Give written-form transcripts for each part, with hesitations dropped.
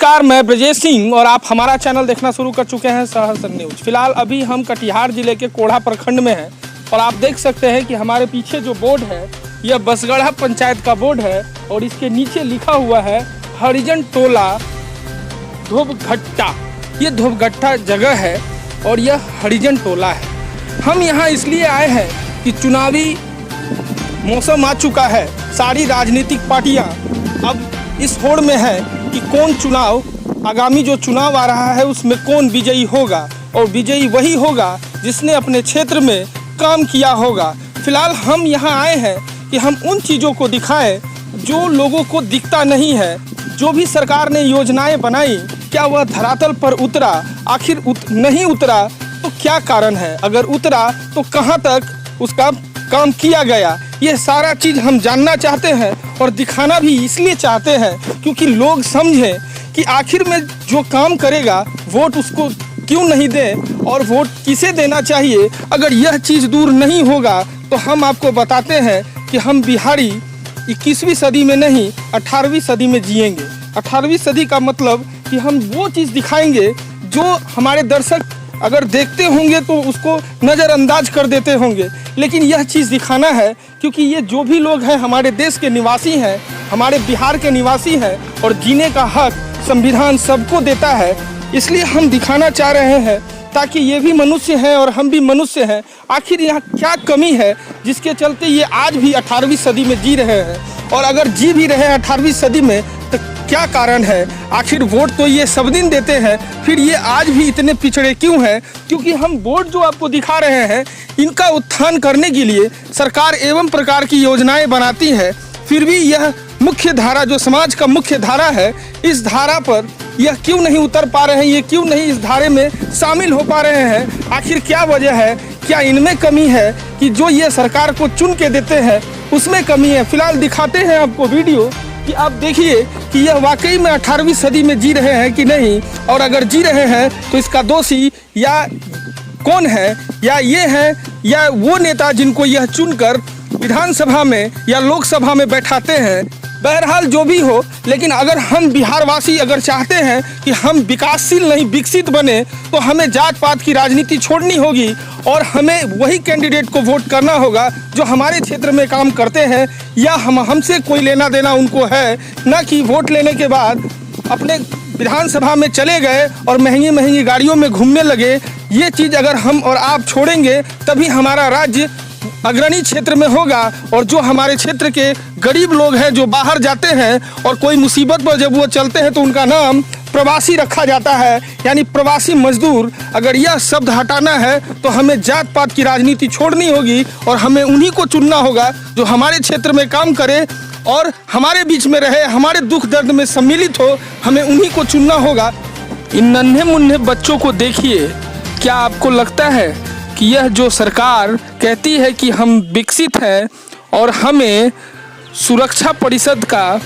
नमस्कार, मैं ब्रजेश सिंह और आप हमारा चैनल देखना शुरू कर चुके हैं सहस्त्र न्यूज। फिलहाल अभी हम कटिहार जिले के कोढ़ा प्रखंड में हैं और आप देख सकते हैं कि हमारे पीछे जो बोर्ड है यह बसगढ़ा पंचायत का बोर्ड है और इसके नीचे लिखा हुआ है हरिजन टोला धोबघट्टा। ये धोबघट्टा जगह है और यह हरिजन टोला है। हम यहाँ इसलिए आए हैं कि चुनावी मौसम आ चुका है। सारी राजनीतिक पार्टियाँ अब इस होड़ में है कि कौन चुनाव, आगामी जो चुनाव आ रहा है उसमें कौन विजयी होगा, और विजयी वही होगा जिसने अपने क्षेत्र में काम किया होगा। फिलहाल हम यहाँ आए हैं कि हम उन चीज़ों को दिखाएं जो लोगों को दिखता नहीं है। जो भी सरकार ने योजनाएं बनाई, क्या वह धरातल पर उतरा? आखिर नहीं उतरा तो क्या कारण है? अगर उतरा तो कहाँ तक उसका काम किया गया? ये सारा चीज़ हम जानना चाहते हैं और दिखाना भी इसलिए चाहते हैं क्योंकि लोग समझें कि आखिर में जो काम करेगा वोट उसको क्यों नहीं दें और वोट किसे देना चाहिए। अगर यह चीज़ दूर नहीं होगा तो हम आपको बताते हैं कि हम बिहारी 21वीं सदी में नहीं 18वीं सदी में जिएंगे। 18वीं सदी का मतलब कि हम वो चीज़ दिखाएंगे जो हमारे दर्शक अगर देखते होंगे तो उसको नज़रअंदाज कर देते होंगे, लेकिन यह चीज़ दिखाना है क्योंकि ये जो भी लोग हैं हमारे देश के निवासी हैं, हमारे बिहार के निवासी हैं और जीने का हक संविधान सबको देता है। इसलिए हम दिखाना चाह रहे हैं ताकि ये भी मनुष्य हैं और हम भी मनुष्य हैं। आखिर यहाँ क्या कमी है जिसके चलते ये आज भी 18वीं सदी में जी रहे हैं, और अगर जी भी रहे हैं 18वीं सदी में तो क्या कारण है? आखिर वोट तो ये सब दिन देते हैं, फिर ये आज भी इतने पिछड़े क्यों हैं? क्योंकि हम बोर्ड जो आपको दिखा रहे हैं इनका उत्थान करने के लिए सरकार एवं प्रकार की योजनाएं बनाती है, फिर भी यह मुख्य धारा जो समाज का मुख्य धारा है, इस धारा पर यह क्यों नहीं उतर पा रहे हैं? ये क्यों नहीं इस धारे में शामिल हो पा रहे हैं? आखिर क्या वजह है? क्या इनमें कमी है कि जो ये सरकार को चुन के देते हैं उसमें कमी है? फिलहाल दिखाते हैं आपको वीडियो कि आप देखिए कि यह वाकई में 18वीं सदी में जी रहे हैं कि नहीं, और अगर जी रहे हैं तो इसका दोषी या कौन है, या ये है या वो नेता जिनको यह चुनकर विधानसभा में या लोकसभा में बैठाते हैं। बहरहाल जो भी हो, लेकिन अगर हम बिहारवासी अगर चाहते हैं कि हम विकासशील नहीं विकसित बने तो हमें जात पात की राजनीति छोड़नी होगी और हमें वही कैंडिडेट को वोट करना होगा जो हमारे क्षेत्र में काम करते हैं या हमसे कोई लेना देना उनको है, न कि वोट लेने के बाद अपने विधानसभा में चले गए और महंगी महंगी गाड़ियों में घूमने लगे। ये चीज़ अगर हम और आप छोड़ेंगे तभी हमारा राज्य अग्रणी क्षेत्र में होगा, और जो हमारे क्षेत्र के गरीब लोग हैं जो बाहर जाते हैं और कोई मुसीबत पर जब वो चलते हैं तो उनका नाम प्रवासी रखा जाता है, यानी प्रवासी मजदूर। अगर यह शब्द हटाना है तो हमें जात पात की राजनीति छोड़नी होगी और हमें उन्हीं को चुनना होगा जो हमारे क्षेत्र में काम करे और हमारे बीच में रहे, हमारे दुख दर्द में सम्मिलित हो। हमें उन्हीं को चुनना होगा। इन नन्हे मुन्ने बच्चों को देखिए, क्या आपको लगता है कि यह जो सरकार कहती है कि हम विकसित हैं और हमें सुरक्षा परिषद का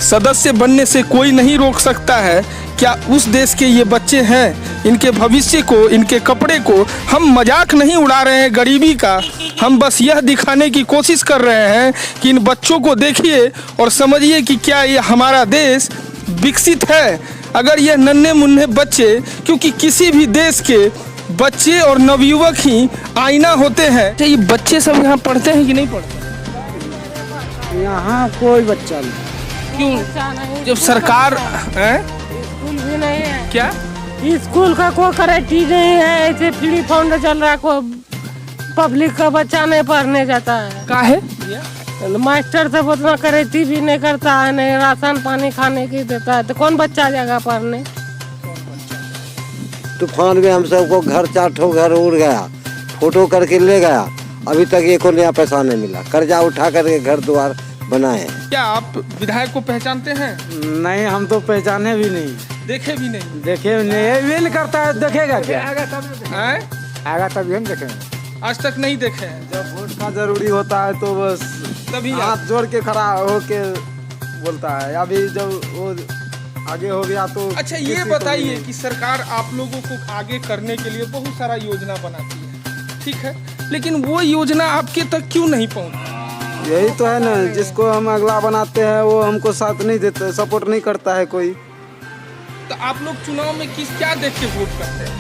सदस्य बनने से कोई नहीं रोक सकता है, क्या उस देश के ये बच्चे हैं? इनके भविष्य को, इनके कपड़े को हम मजाक नहीं उड़ा रहे हैं गरीबी का, हम बस यह दिखाने की कोशिश कर रहे हैं कि इन बच्चों को देखिए और समझिए कि क्या ये हमारा देश विकसित है। अगर ये नन्हे मुन्ने बच्चे, क्योंकि किसी भी देश के बच्चे और नवयुवक ही आईना होते हैं। ये बच्चे सब यहाँ पढ़ते हैं कि नहीं पढ़ते? यहाँ कोई बच्चा नहीं। क्यों? जब सरकार है स्कूल भी नहीं है। क्या स्कूल का कोई करेक्टी नहीं है, ऐसे फ्री फंड चल रहा है, कोई पब्लिक का बच्चा नहीं पढ़ने जाता है। का है? मास्टर सब उतना करेक्टी भी नहीं करता है, नहीं राशन पानी खाने की देता है, तो कौन बच्चा जाएगा पढ़ने? तूफान में हम सबको घर 4 ठो घर उड़ गया, फोटो करके ले गया, अभी तक एक को नया पैसा नहीं मिला। कर्जा उठा करके घर द्वार बनाए। क्या आप विधायक को पहचानते हैं? नहीं, हम तो पहचाने भी नहीं, देखे भी नहीं। देखे भी नहीं, ये नहीं करता है, देखेगा क्या? आएगा तभी हम देखेंगे। आज तक नहीं देखे हैं। जब वोट का जरूरी होता है तो बस तभी हाथ जोड़ के खड़ा होके बोलता है। अभी जब वो आगे हो गया तो अच्छा ये बताइए कि सरकार आप लोगों को आगे करने के लिए बहुत सारा योजना बनाती है, ठीक है, लेकिन वो योजना आपके तक क्यों नहीं पहुंचती? यही तो है ना, जिसको हम अगला बनाते हैं वो हमको साथ नहीं देते, सपोर्ट नहीं करता है कोई। तो आप लोग चुनाव में क्या देख के वोट करते हैं?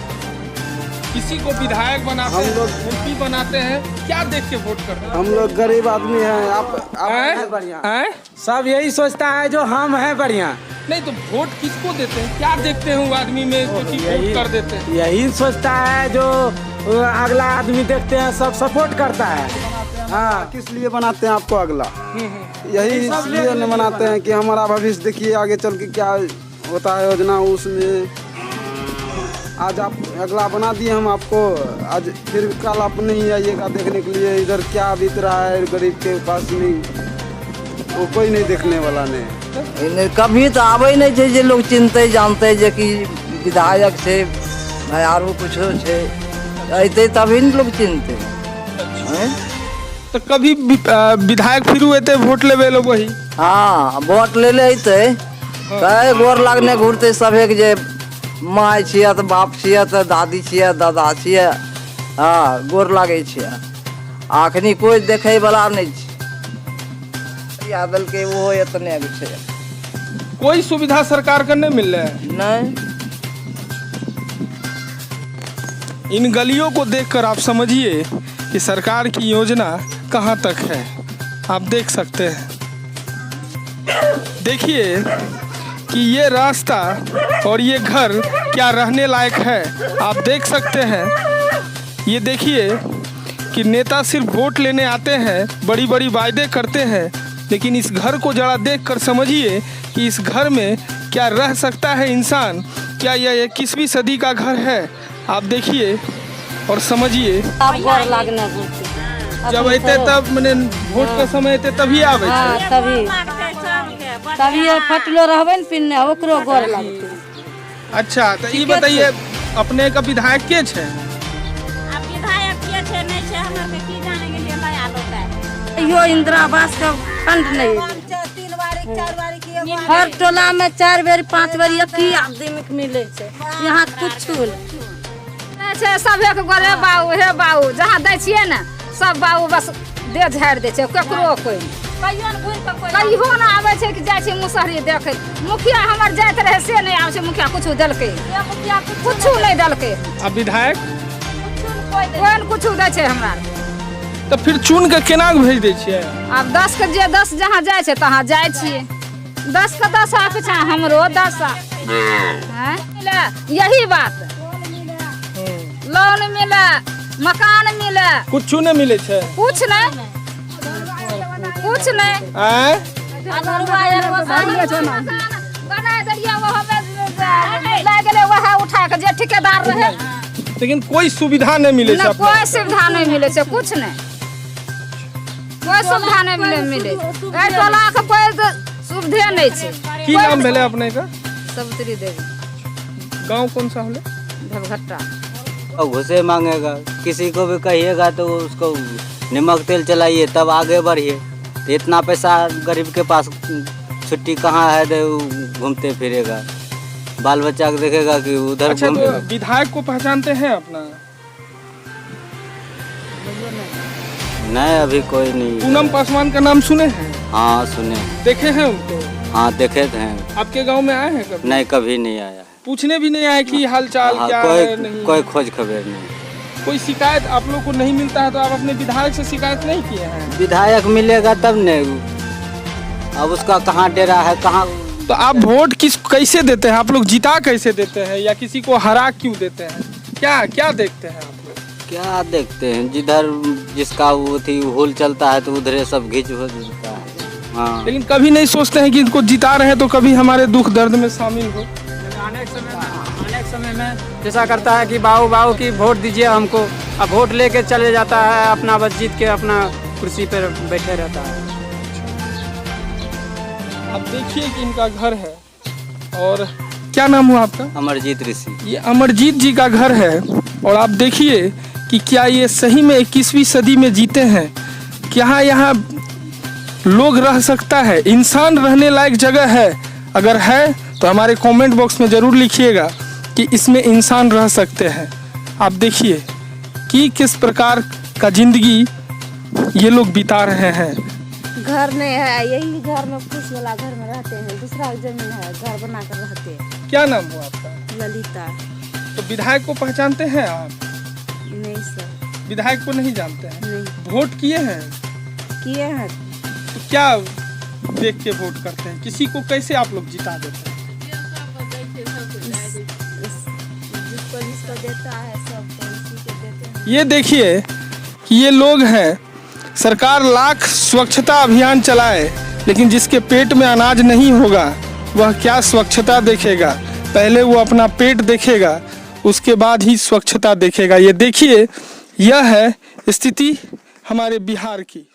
किसी को विधायक बनाते हम हैं, लोग एमपी बनाते हैं, क्या देख के वोट करते हैं? हम लोग गरीब आदमी हैं। आप हैं? बढ़िया हैं? सब यही सोचता है जो हम हैं बढ़िया। नहीं तो वोट किसको देते हैं? क्या देखते हैं वो आदमी में जो कि वोट कर देते हैं? यही सोचता है जो अगला आदमी देखते हैं सब सपोर्ट करता है। हाँ, किस लिए बनाते हैं आपको अगला? यही इसलिए नहीं बनाते हैं कि हमारा भविष्य देखिए आगे चल के क्या होता है योजना उसमें। आज आप अगला बना दिए हम आपको, आज फिर कल आप नहीं आइएगा देखने के लिए इधर क्या बीत रहा है गरीब के पास। नहीं वो कोई नहीं देखने वाला नहीं। कभी तो आवे नहीं छै जे लोग चिन्हते जानते जे कि विधायक छै आरो कुछो छै, अइते तभी न लोग चिन्हते हैं। तो कभी विधायक फिर अते वोट लेवे लोग वही? हाँ, वोट ले ले अइते कई गोर लगने घूरते सभे के जे माय छियै तऽ बाप छियै तऽ दादी छियै दादा छियै। हाँ, गोर लागे छियै। अखनी कोई देखे वाला नहीं छै। यादल के वो इतने छै, कोई सुविधा सरकार का नहीं मिल रहा है। नहीं। इन गलियों को देखकर आप समझिए कि सरकार की योजना कहां तक है। आप देख सकते हैं, देखिए कि ये रास्ता और ये घर क्या रहने लायक है। आप देख सकते हैं, ये देखिए कि नेता सिर्फ वोट लेने आते हैं, बड़ी बड़ी वायदे करते हैं, लेकिन इस घर को जरा देखकर समझिए कि इस घर में क्या रह सकता है इंसान। क्या यह 21वीं सदी का घर है? आप देखिए और समझिए। जब अते तब मैंने वोट का समय अते तभी आवे छै। तभी फटलो रहबे न पिन्ने ओकरो गोर लगते। अच्छा, तो ये बताइए अपने का विधायक के छै? अब विधायक के छै नहीं छै हमरा के की जाने के लिए नया लोग है। यो इंदिरा आवास का फंड नहीं, 3 बारी 4 बारी की हर टोला में 4 बेर 5 बेर एक ही आदमी के मिले छै। यहाँ कुछ नहीं छै। सब एक गोरे बाऊ हे बाऊ जहाँ दै छियै ने सब बाऊ बस दे झाड़ दे छै, केकरो कोई कहियो ना आवे छै कि जाय छै मुसहरी देखे। मुखिया हमर जाइत रहे से नहीं आवे छै, मुखिया कुछ देलकै, कुछ नहीं देलकै। अब विधायक कोई कुछ दे छै हमरा। तो फिर चुन के केना भेज दै छियै? अब 10 के जे 10 जहाँ जाय छै तहाँ जाय छियै। 10 के 10 पीछा हमरो 10 हैं यही बात। लोन मिले, मकान मिले, कुछ नहीं मिले छै। कुछ नहीं कुछ नहीं। उठा के जे ठेकेदार रहे, लेकिन कोई सुविधा नहीं मिले छै। कोई सुविधा नहीं मिले छै, कुछ नहीं, कोई सुविधा नहीं मिले। टोला के कोई सुविधा नहीं छै। की नाम भेले अपने का? सबतरी देवी। गांव कौन सा होले? धबघट्टा। घुसे मांगेगा, किसी को भी कहिएगा तो उसको नमक तेल चलाइए तब आगे बढ़िए। तो इतना पैसा गरीब के पास छुट्टी कहाँ है तो घूमते फिरेगा, बाल बच्चा को देखेगा कि उधर। अच्छा, तो विधायक को पहचानते हैं अपना? नहीं, अभी कोई नहीं। पूनम पासवान का नाम सुने हैं? हाँ सुने, देखे हैं उनको? हाँ देखे थे। आपके गांव में आए हैं कभी? नहीं, कभी नहीं आया। पूछने भी नहीं आए कि हाल चाल क्या कोई है? नहीं, कोई खोज खबर नहीं। कोई शिकायत आप लोग को नहीं मिलता है तो आप अपने विधायक से शिकायत नहीं किए हैं? विधायक मिलेगा तब नहीं, अब उसका कहाँ डेरा है कहाँ। तो आप वोट कैसे देते हैं? आप लोग जिता कैसे देते हैं या किसी को हरा क्यों देते हैं? क्या क्या देखते हैं आप लोग? क्या देखते हैं, जिधर जिसका वो थी होल चलता है तो उधर सब घिंच हो जाता है। हाँ, लेकिन कभी नहीं सोचते हैं कि इनको जिता रहे हैं तो कभी हमारे दुख दर्द में शामिल हो। अनेक समय में जैसा करता है कि बाऊ बाऊ की वोट दीजिए हमको, अब वोट लेके चले जाता है, अपना बस जीत के अपना कुर्सी पर बैठे रहता है। अब देखिए कि इनका घर है, और क्या नाम हुआ आपका? अमरजीत ऋषि। ये अमरजीत जी का घर है, और आप देखिए कि क्या ये सही में 21वीं सदी में जीते हैं? क्या यहाँ लोग रह सकता है? इंसान रहने लायक जगह है? अगर है तो हमारे कमेंट बॉक्स में ज़रूर लिखिएगा कि इसमें इंसान रह सकते हैं। आप देखिए कि किस प्रकार का ज़िंदगी ये लोग बिता रहे हैं। घर नहीं है, यही घर में फूस वाला घर में रहते हैं, दूसरा जमीन है, घर बना कर रहते हैं। क्या नाम हुआ आपका? ललिता। तो विधायक को पहचानते हैं आप? नहीं सर। विधायक को नहीं जानते हैं? नहीं। वोट किए हैं? किए हैं। तो क्या देख के वोट करते हैं? किसी को कैसे आप लोग जिता देते हैं? जिसको देता है सबको उसी को देते हैं। ये देखिए कि ये लोग हैं, सरकार लाख स्वच्छता अभियान चलाए, लेकिन जिसके पेट में अनाज नहीं होगा वह क्या स्वच्छता देखेगा? पहले वो अपना पेट देखेगा, उसके बाद ही स्वच्छता देखेगा। ये देखिए, यह है स्थिति हमारे बिहार की।